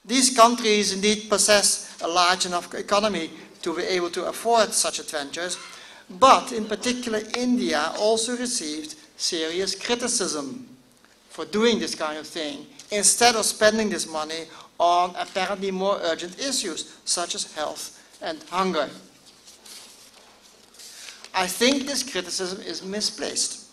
These countries indeed possess a large enough economy to be able to afford such adventures, but in particular India also received serious criticism for doing this kind of thing, instead of spending this money on apparently more urgent issues, such as health and hunger. I think this criticism is misplaced.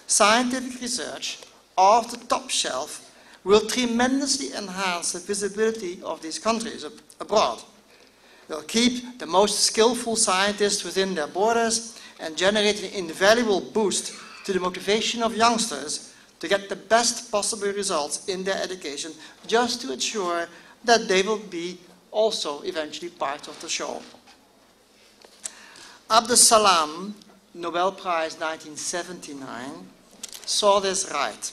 Scientific research of the top shelf will tremendously enhance the visibility of these countries abroad. They'll keep the most skillful scientists within their borders and generate an invaluable boost to the motivation of youngsters to get the best possible results in their education, just to ensure that they will be also eventually part of the show. Abdus Salam, Nobel Prize 1979, saw this right.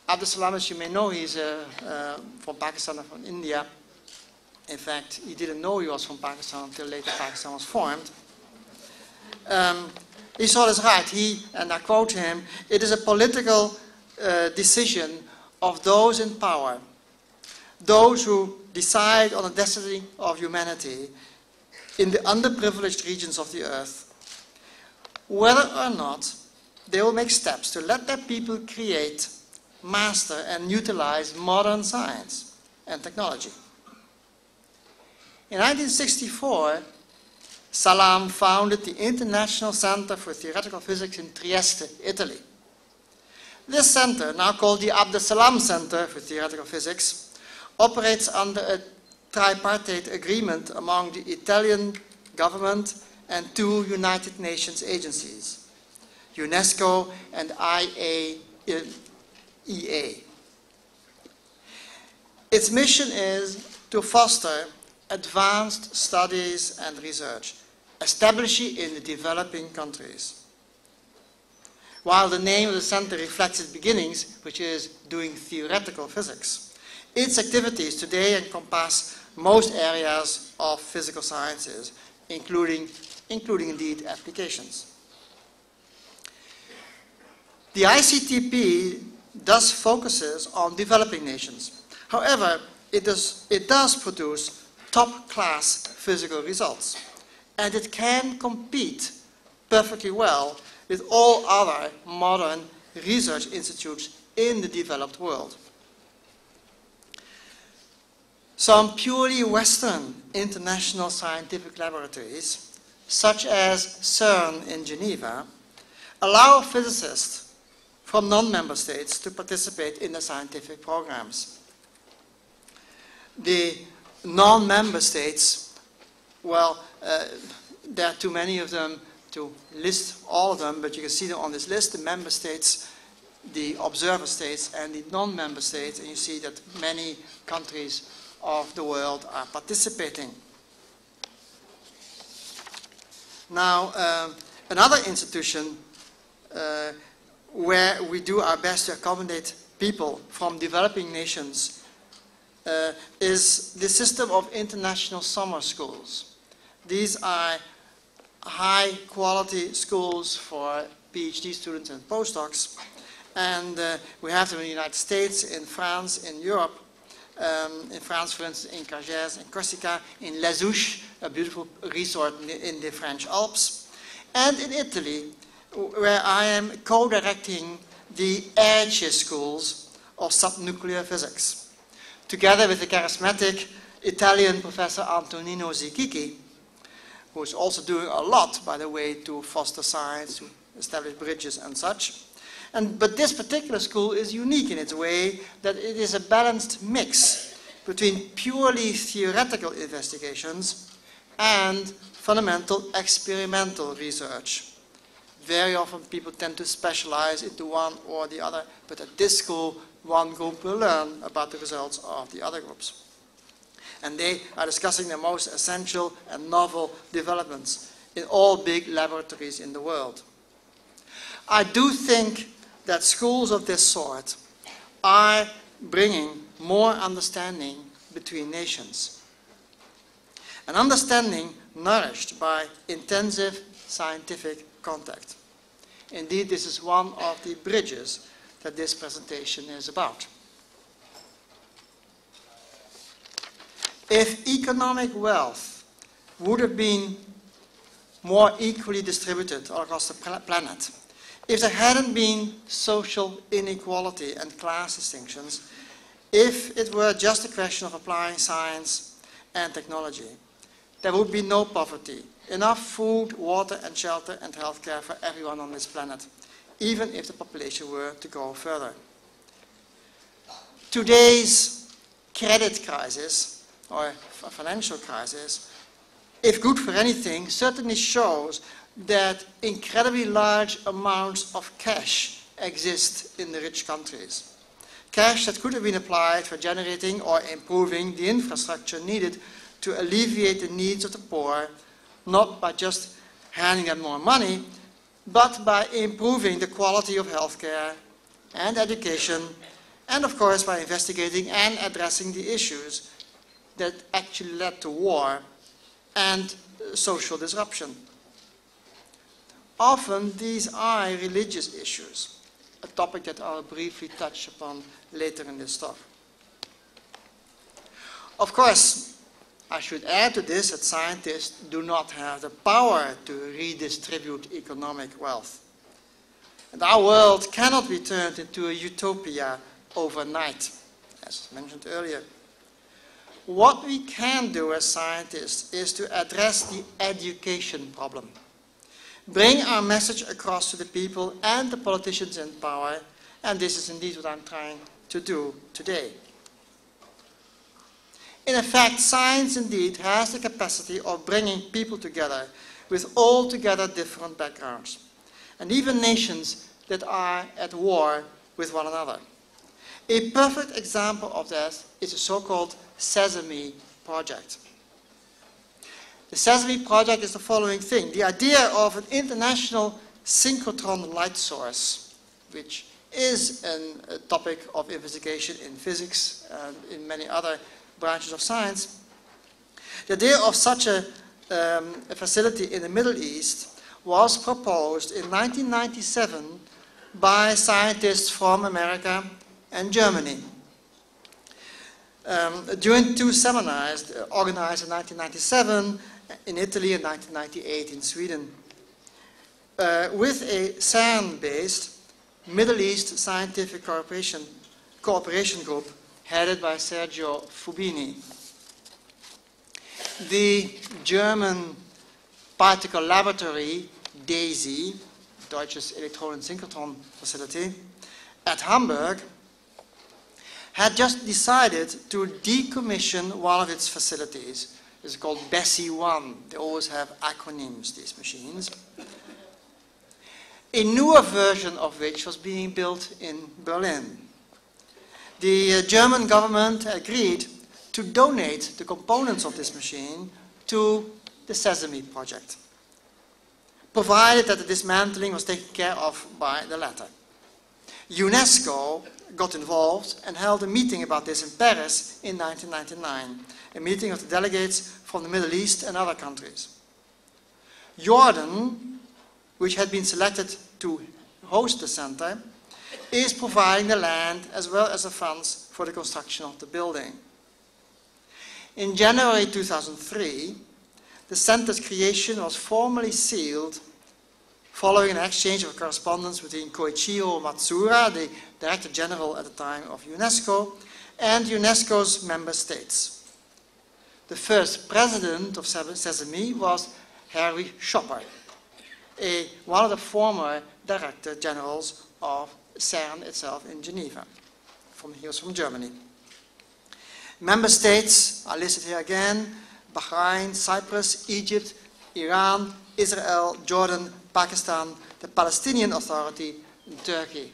Abdus Salam, as you may know, he's from Pakistan and from India. In fact, he didn't know he was from Pakistan until later Pakistan was formed. He saw this right. He, and I quote him, "It is a political decision of those in power, those who decide on the destiny of humanity in the underprivileged regions of the earth, whether or not they will make steps to let their people create, master, and utilize modern science and technology." In 1964, Salam founded the International Center for Theoretical Physics in Trieste, Italy. This center, now called the Abdus Salam Center for Theoretical Physics, operates under a tripartite agreement among the Italian government and two United Nations agencies, UNESCO and IAEA. Its mission is to foster advanced studies and research, especially in the developing countries. While the name of the center reflects its beginnings, which is doing theoretical physics, its activities today encompass most areas of physical sciences, including indeed applications. The ICTP thus focuses on developing nations. However, it does produce top-class physical results, and it can compete perfectly well with all other modern research institutes in the developed world. Some purely Western international scientific laboratories, such as CERN in Geneva, allow physicists from non-member states to participate in the scientific programs. The non-member states, well, there are too many of them to list all of them, but you can see them on this list, the member states, the observer states, and the non-member states, and you see that many countries of the world are participating. Now, another institution where we do our best to accommodate people from developing nations is the system of international summer schools. These are high-quality schools for PhD students and postdocs, and we have them in the United States, in France, in Europe. In France, for instance, in Cargès, in Corsica, in Les Ouches, a beautiful resort in the French Alps, and in Italy, where I am co-directing the ERCE schools of subnuclear physics, together with the charismatic Italian Professor Antonino Zichichi, who is also doing a lot, by the way, to foster science, to establish bridges and such. But this particular school is unique in its way that it is a balanced mix between purely theoretical investigations and fundamental experimental research. Very often people tend to specialize into one or the other, but at this school, one group will learn about the results of the other groups. And they are discussing the most essential and novel developments in all big laboratories in the world. I do think that schools of this sort are bringing more understanding between nations. An understanding nourished by intensive scientific contact. Indeed, this is one of the bridges that this presentation is about. if economic wealth would have been more equally distributed all across the planet, if there hadn't been social inequality and class distinctions, if it were just a question of applying science and technology, there would be no poverty, enough food, water and shelter and healthcare for everyone on this planet, even if the population were to go further. Today's credit crisis, or financial crisis, if good for anything, certainly shows that incredibly large amounts of cash exist in the rich countries. Cash that could have been applied for generating or improving the infrastructure needed to alleviate the needs of the poor, not by just handing them more money, but by improving the quality of healthcare and education, and of course by investigating and addressing the issues that actually led to war and social disruption. Often these are religious issues, a topic that I'll briefly touch upon later in this talk. Of course, I should add to this that scientists do not have the power to redistribute economic wealth. And our world cannot be turned into a utopia overnight, as mentioned earlier. What we can do as scientists is to address the education problem. Bring our message across to the people and the politicians in power, and this is indeed what I'm trying to do today. In effect, science indeed has the capacity of bringing people together with altogether different backgrounds, and even nations that are at war with one another. A perfect example of that is the so-called Sesame Project. The Sesame Project is the following thing: the idea of an international synchrotron light source, which is a topic of investigation in physics and in many other branches of science. The idea of such a facility in the Middle East was proposed in 1997 by scientists from America and Germany. During two seminars organized in 1997 in Italy and 1998 in Sweden, with a CERN-based Middle East Scientific Cooperation Group headed by Sergio Fubini. The German particle laboratory, DESY, Deutsches Elektronensynchrotron Facility, at Hamburg, had just decided to decommission one of its facilities. It's called BESSY-1. They always have acronyms, these machines. A newer version of which was being built in Berlin. The German government agreed to donate the components of this machine to the Sesame Project, provided that the dismantling was taken care of by the latter. UNESCO got involved and held a meeting about this in Paris in 1999, a meeting of the delegates from the Middle East and other countries. Jordan, which had been selected to host the center, is providing the land as well as the funds for the construction of the building. In January 2003, the center's creation was formally sealed following an exchange of correspondence between Koichiro Matsuura, the Director General at the time of UNESCO, and UNESCO's member states. The first president of Sesame was Harry Schopper, one of the former Director Generals of CERN itself in Geneva. He was from Germany. Member states are listed here again: Bahrain, Cyprus, Egypt, Iran, Israel, Jordan, Pakistan, the Palestinian Authority, and Turkey.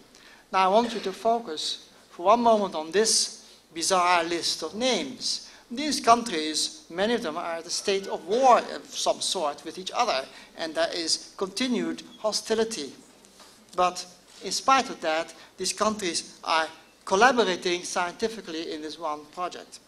Now I want you to focus for one moment on this bizarre list of names. These countries, many of them are at a state of war of some sort with each other, and there is continued hostility. But in spite of that, these countries are collaborating scientifically in this one project.